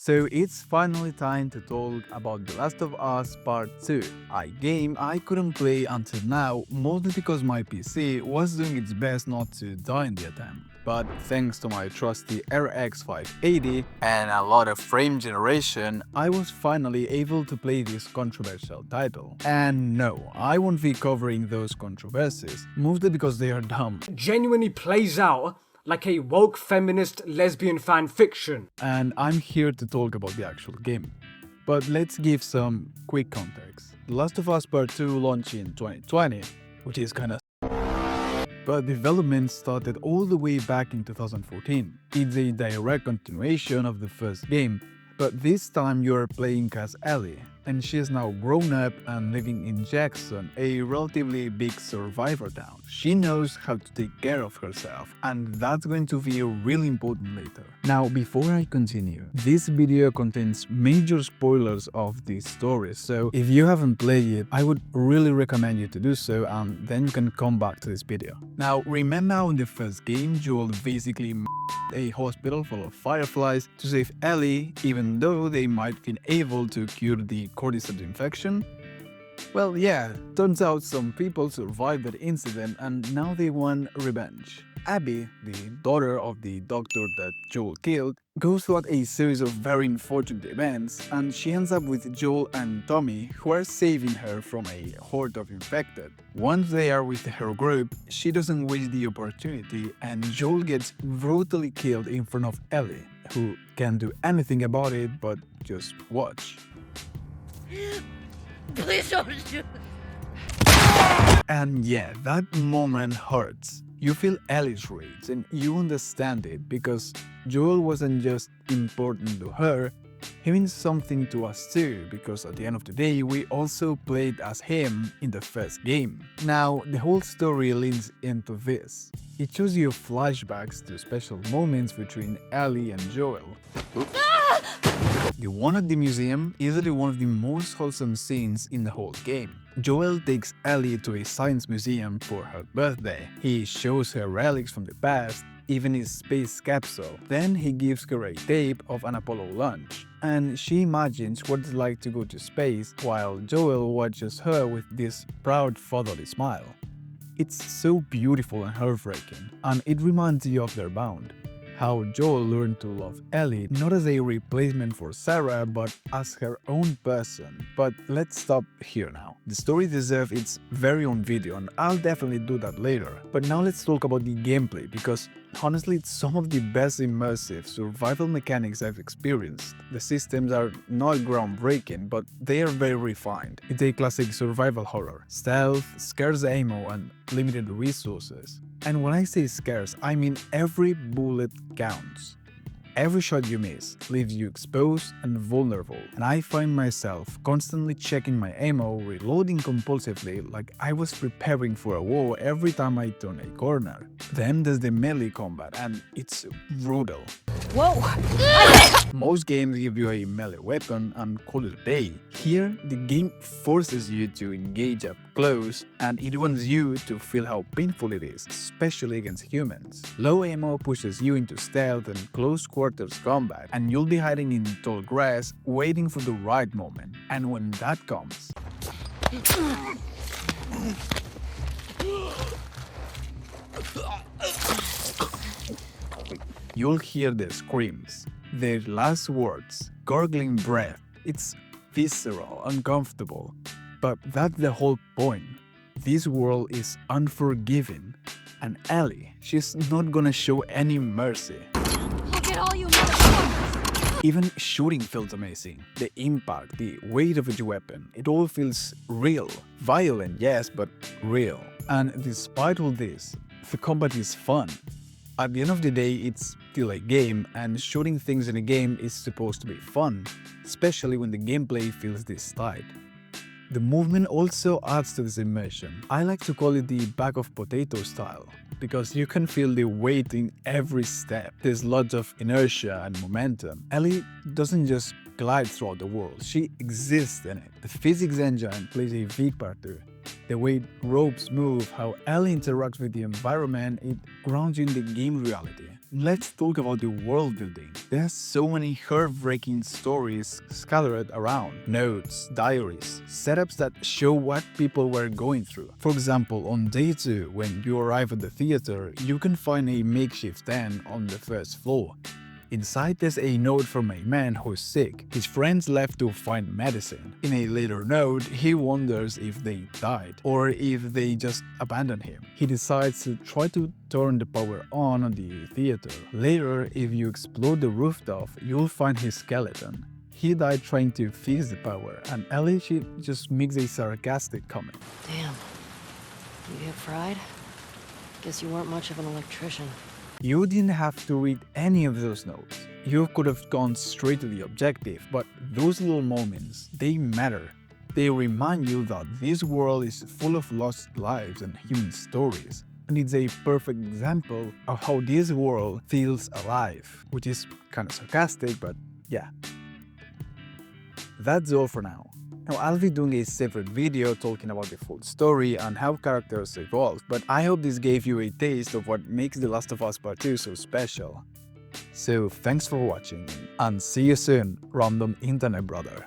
So it's finally time to talk about The Last of Us Part 2, a game I couldn't play until now, mostly because my PC was doing its best not to die in the attempt. But thanks to my trusty RX 580 and a lot of frame generation, I was finally able to play this controversial title. And no, I won't be covering those controversies, mostly because they are dumb. Genuinely plays out like a woke feminist lesbian fan fiction. And I'm here to talk about the actual game. But let's give some quick context. The Last of Us Part 2 launched in 2020, which is kinda but development started all the way back in 2014. It's a direct continuation of the first game, but this time you're playing as Ellie, and she is now grown up and living in Jackson, a relatively big survivor town. She knows how to take care of herself, and that's going to be really important later. Now, before I continue, this video contains major spoilers of this story, so if you haven't played it, I would really recommend you to do so, and then you can come back to this video. Now, remember how in the first game, Joel basically a hospital full of fireflies to save Ellie, even though they might be able to cure the cordyceps infection? Well, yeah, turns out some people survived that incident and now they want revenge. Abby, the daughter of the doctor that Joel killed, goes through a series of very unfortunate events, and she ends up with Joel and Tommy, who are saving her from a horde of infected. Once they are with her group, she doesn't waste the opportunity, and Joel gets brutally killed in front of Ellie, who can't do anything about it but just watch. Please don't shoot. And yeah, that moment hurts. You feel Ellie's rage and you understand it because Joel wasn't just important to her, he means something to us too, because at the end of the day we also played as him in the first game. Now, the whole story leans into this. It shows you flashbacks to special moments between Ellie and Joel. The one at the museum is easily one of the most wholesome scenes in the whole game. Joel takes Ellie to a science museum for her birthday. He shows her relics from the past, even his space capsule. Then he gives her a tape of an Apollo launch, and she imagines what it's like to go to space while Joel watches her with this proud fatherly smile. It's so beautiful and heartbreaking, and it reminds you of their bond. How Joel learned to love Ellie not as a replacement for Sarah but as her own person. But let's stop here now. The story deserves its very own video and I'll definitely do that later. But now let's talk about the gameplay because honestly it's some of the best immersive survival mechanics I've experienced. The systems are not groundbreaking but they are very refined. It's a classic survival horror. Stealth, scarce ammo and limited resources. And when I say scarce, I mean every bullet counts. Every shot you miss leaves you exposed and vulnerable, and I find myself constantly checking my ammo, reloading compulsively like I was preparing for a war every time I turn a corner. Then there's the melee combat, and it's brutal. Whoa! Most games give you a melee weapon and call it a day. Here, the game forces you to engage up close and it wants you to feel how painful it is, especially against humans. Low ammo pushes you into stealth and close quarters combat, and you'll be hiding in tall grass waiting for the right moment. And when that comes, you'll hear their screams, their last words, gurgling breath. It's visceral, uncomfortable. But that's the whole point. This world is unforgiving. And Ellie, she's not gonna show any mercy. Look at all you motherfuckers! Even shooting feels amazing. The impact, the weight of each weapon, it all feels real. Violent, yes, but real. And despite all this, the combat is fun. At the end of the day, it's still a game, and shooting things in a game is supposed to be fun, especially when the gameplay feels this tight. The movement also adds to this immersion. I like to call it the bag of potato style, because you can feel the weight in every step. There's lots of inertia and momentum. Ellie doesn't just glide throughout the world, she exists in it. The physics engine plays a big part too. The way ropes move, how Ellie interacts with the environment, it grounds you in the game reality. let's talk about the world building. There's so many heartbreaking stories scattered around. Notes, diaries, setups that show what people were going through. For example, on day 2, when you arrive at the theater, you can find a makeshift tent on the first floor. Inside there's a note from a man who's sick. His friends left to find medicine. In a later note, he wonders if they died or if they just abandoned him. He decides to try to turn the power on the theater. Later, if you explore the rooftop, you'll find his skeleton. He died trying to fix the power, and Ellie, she just makes a sarcastic comment. Damn. You get fried? Guess you weren't much of an electrician. You didn't have to read any of those notes. You could have gone straight to the objective, but those little moments, they matter. They remind you that this world is full of lost lives and human stories. And it's a perfect example of how this world feels alive, which is kind of sarcastic, but yeah. That's all for now. Now, I'll be doing a separate video talking about the full story and how characters evolve, but I hope this gave you a taste of what makes The Last of Us Part 2 so special. So, thanks for watching, and see you soon, random internet brother.